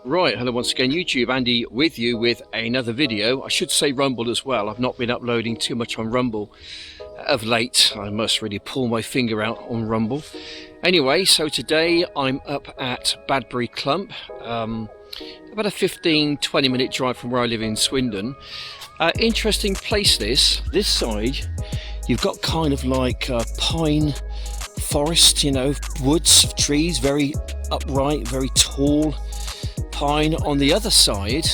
Right, hello once again YouTube, Andy with you with another video. I should say Rumble as well. I've not been uploading too much on Rumble of late. I must really pull my finger out on Rumble. Anyway, so today I'm up at Badbury Clump, about a 15-20 minute drive from where I live in Swindon. Interesting place this side. You've got kind of like a pine forest, you know, woods of trees, very upright, very tall pine. On the other side,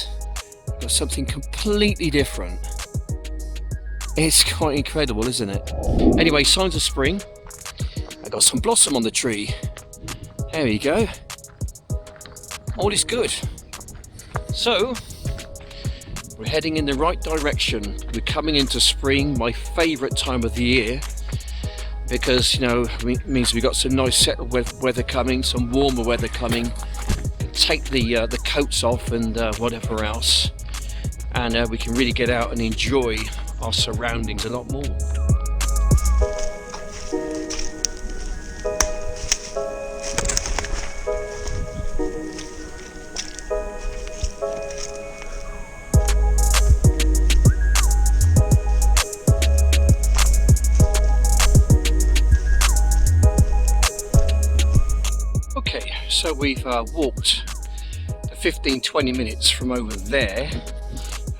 got something completely different. It's quite incredible, isn't it? Anyway, signs of spring. I got some blossom on the tree. There you go. All is good. So we're heading in the right direction. We're coming into spring, my favourite time of the year, because, you know, it means we've got some nice settled weather coming, some warmer weather coming. Take the coats off and whatever else, and we can really get out and enjoy our surroundings a lot more. Okay, so we've walked 15-20 minutes from over there.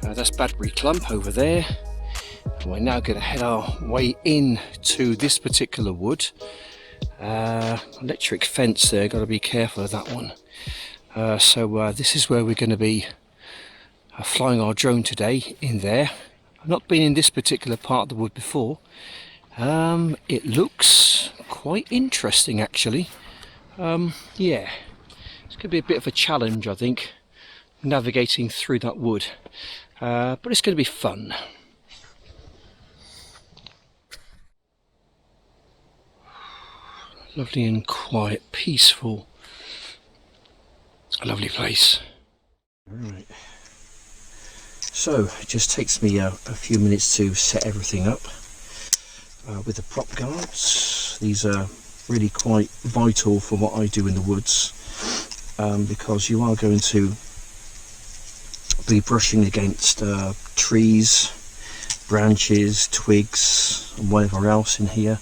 That's Badbury Clump over there. And we're now going to head our way in to this particular wood. Electric fence there, got to be careful of that one. So this is where we're going to be flying our drone today, in there. I've not been in this particular part of the wood before. It looks quite interesting actually. Yeah, it's going to be a bit of a challenge, I think, navigating through that wood, but it's going to be fun. Lovely and quiet, peaceful, a lovely place. Right. So it just takes me a few minutes to set everything up with the prop guards. These are really quite vital for what I do in the woods, because you are going to be brushing against trees, branches, twigs and whatever else in here.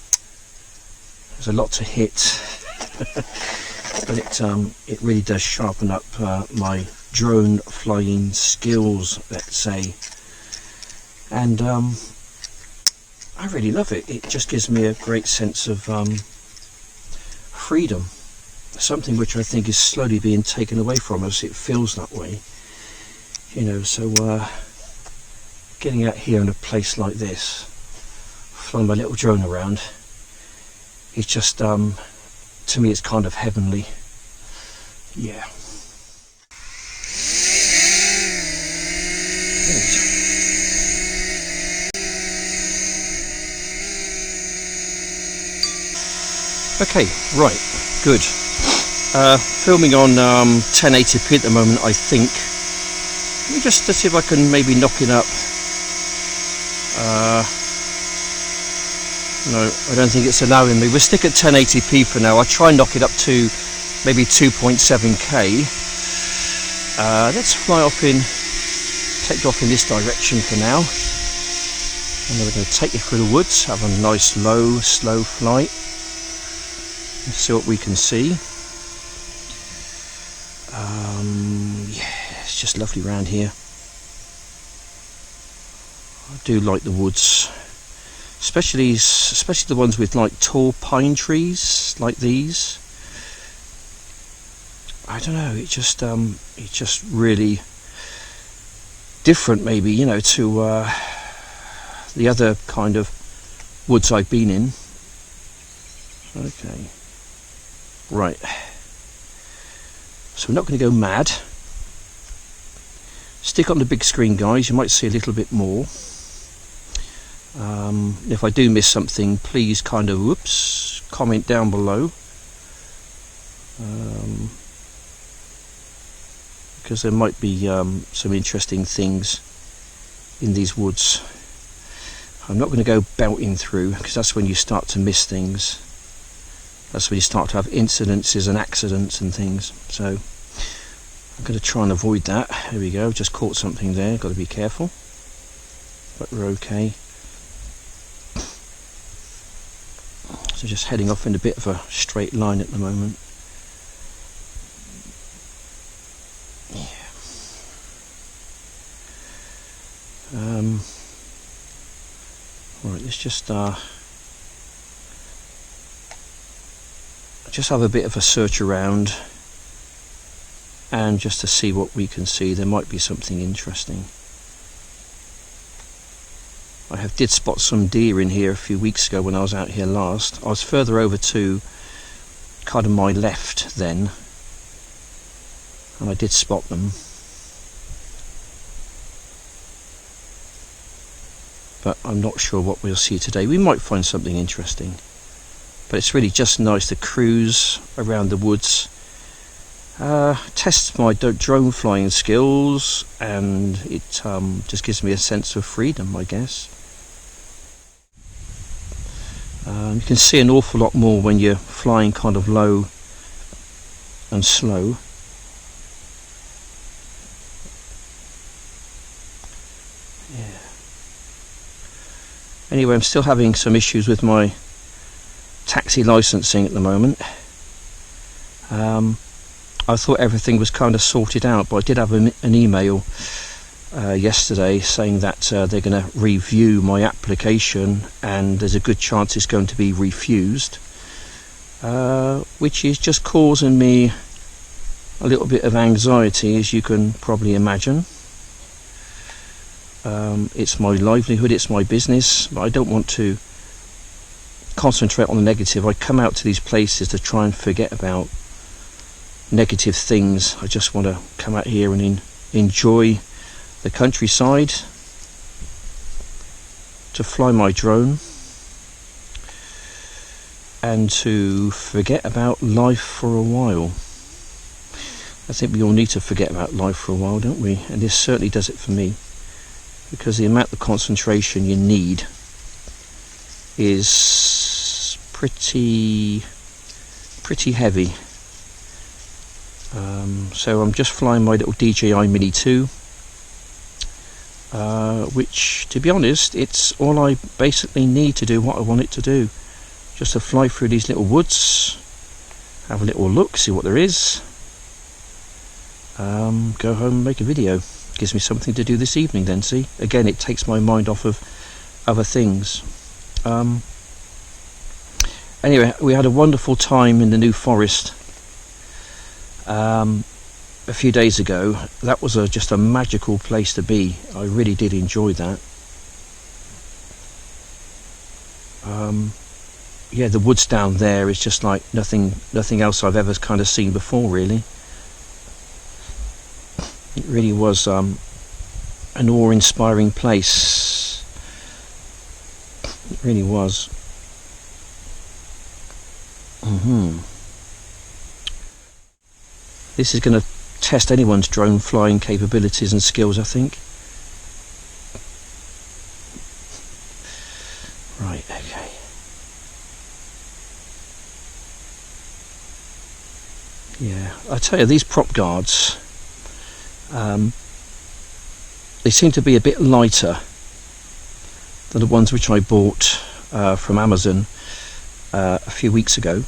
There's a lot to hit, but it really does sharpen up my drone flying skills, let's say, and I really love it. It just gives me a great sense of freedom, something which I think is slowly being taken away from us. It feels that way, you know. So getting out here in a place like this, flying my little drone around, it's just to me it's kind of heavenly. Yeah. Okay, right, good. Filming on 1080p at the moment, I think. Let me just see if I can maybe knock it up. No, I don't think it's allowing me. We'll stick at 1080p for now. I'll try and knock it up to maybe 2.7K. Let's fly off take off in this direction for now. And then we're going to take you through the woods, have a nice low, slow flight. Let's see what we can see. Yeah, it's just lovely around here. I do like the woods, especially the ones with like tall pine trees like these. I don't know, it's just really different, maybe, you know, to the other kind of woods I've been in. Okay. Right, so we're not going to go mad. Stick on the big screen, guys, you might see a little bit more. If I do miss something, please kind of comment down below, because there might be some interesting things in these woods. I'm not going to go belting through, because that's when you start to miss things. That's when you start to have incidences and accidents and things. So I'm going to try and avoid that. There we go, just caught something there, got to be careful, but we're okay. So just heading off in a bit of a straight line at the moment. Yeah. Right, let's just have a bit of a search around, and just to see what we can see. There might be something interesting. I did spot some deer in here a few weeks ago when I was out here last. I was further over to kind of my left then, and I did spot them. But I'm not sure what we'll see today. We might find something interesting. But it's really just nice to cruise around the woods, test my drone flying skills, and it just gives me a sense of freedom, I guess. You can see an awful lot more when you're flying kind of low and slow. Yeah. Anyway, I'm still having some issues with my taxi licensing at the moment. I thought everything was kind of sorted out, but I did have an email yesterday saying that they're going to review my application, and there's a good chance it's going to be refused, which is just causing me a little bit of anxiety, as you can probably imagine. It's my livelihood, it's my business, but I don't want to concentrate on the negative. I come out to these places to try and forget about negative things. I just want to come out here and enjoy the countryside, to fly my drone, and to forget about life for a while. I think we all need to forget about life for a while, don't we? And this certainly does it for me, because the amount of concentration you need is pretty heavy. So I'm just flying my little DJI Mini 2, which, to be honest, it's all I basically need to do what I want it to do. Just to fly through these little woods, have a little look, see what there is, go home and make a video. Gives me something to do this evening then, see? Again, it takes my mind off of other things. Anyway, we had a wonderful time in the New Forest a few days ago. That was just a magical place to be. I really did enjoy that. Yeah, the woods down there is just like nothing else I've ever kind of seen before, really. It really was an awe-inspiring place. It really was. This is going to test anyone's drone flying capabilities and skills, I think. Right, okay. Yeah, I tell you, these prop guards, they seem to be a bit lighter than the ones which I bought from Amazon a few weeks ago.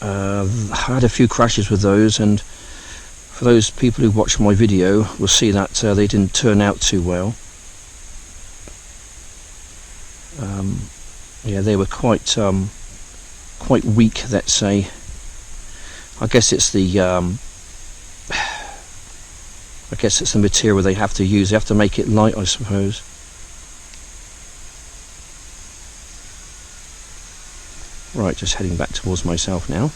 I had a few crashes with those, and for those people who watch my video will see that they didn't turn out too well. Yeah, they were quite weak, let's say. I guess it's the material they have to use. They have to make it light, I suppose. Right, just heading back towards myself now.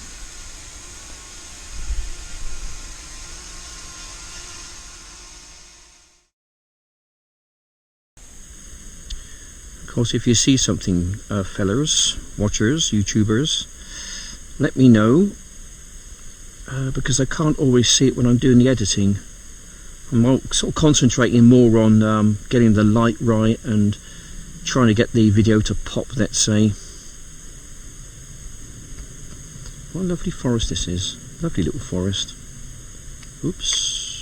Of course, if you see something, fellas, watchers, YouTubers, let me know, because I can't always see it when I'm doing the editing. I'm sort of concentrating more on getting the light right and trying to get the video to pop, let's say. What a lovely forest this is. Lovely little forest. Oops.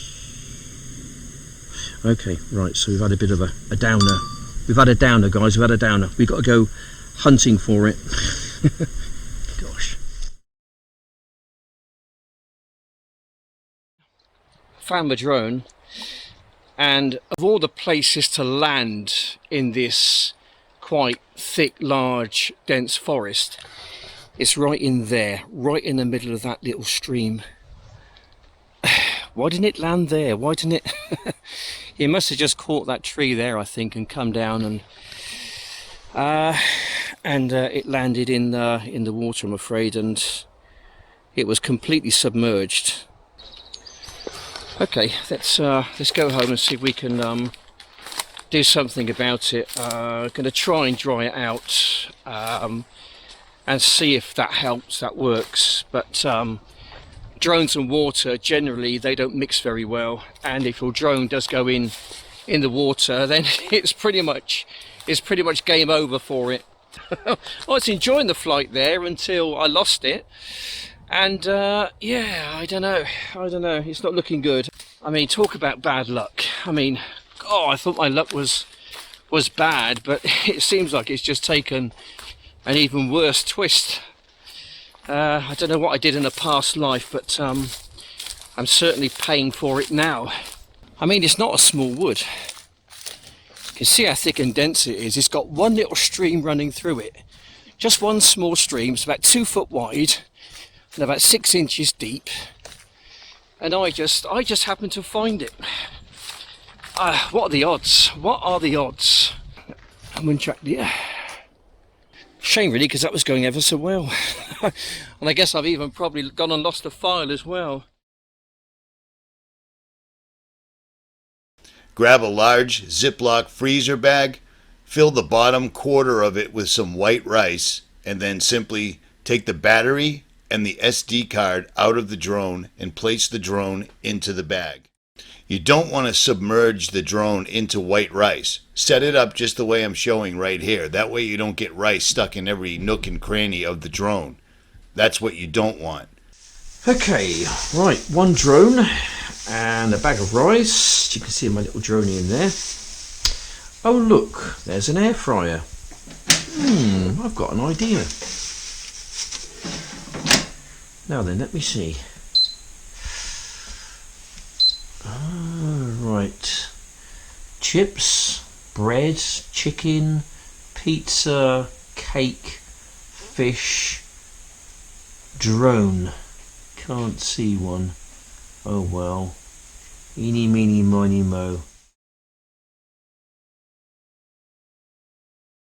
Okay, right, so we've had a bit of a downer. We've had a downer, guys, we've had a downer. We've got to go hunting for it. Gosh. Found my drone, and of all the places to land in this quite thick, large, dense forest, it's right in there, right in the middle of that little stream. Why didn't it land there? Why didn't it? It must have just caught that tree there, I think, and come down, and it landed in the water, I'm afraid, and it was completely submerged. Okay, let's go home and see if we can do something about it. Going to try and dry it out and see if that helps, that works. But drones and water, generally they don't mix very well, and if your drone does go in the water, then it's pretty much game over for it. I was enjoying the flight there until I lost it, and yeah, I don't know, it's not looking good. I mean, talk about bad luck. I mean, oh, I thought my luck was bad, but it seems like it's just taken an even worse twist. I don't know what I did in a past life, but I'm certainly paying for it now. I mean, it's not a small wood. You can see how thick and dense it is. It's got one little stream running through it. Just one small stream. It's about 2 foot wide and about 6 inches deep. And I just happened to find it. What are the odds? What are the odds? I'm going to check the... Shame really, because that was going ever so well. And I guess I've even probably gone and lost a file as well. Grab a large Ziploc freezer bag, fill the bottom quarter of it with some white rice, and then simply take the battery and the SD card out of the drone and place the drone into the bag. You don't want to submerge the drone into white rice. Set it up just the way I'm showing right here. That way you don't get rice stuck in every nook and cranny of the drone. That's what you don't want. Okay, right, one drone and a bag of rice. You can see my little droney in there. Oh look, there's an air fryer. I've got an idea. Now then, let me see. Right, chips, bread, chicken, pizza, cake, fish, drone. Can't see one. Oh well. Eeny, meeny, miny, mo.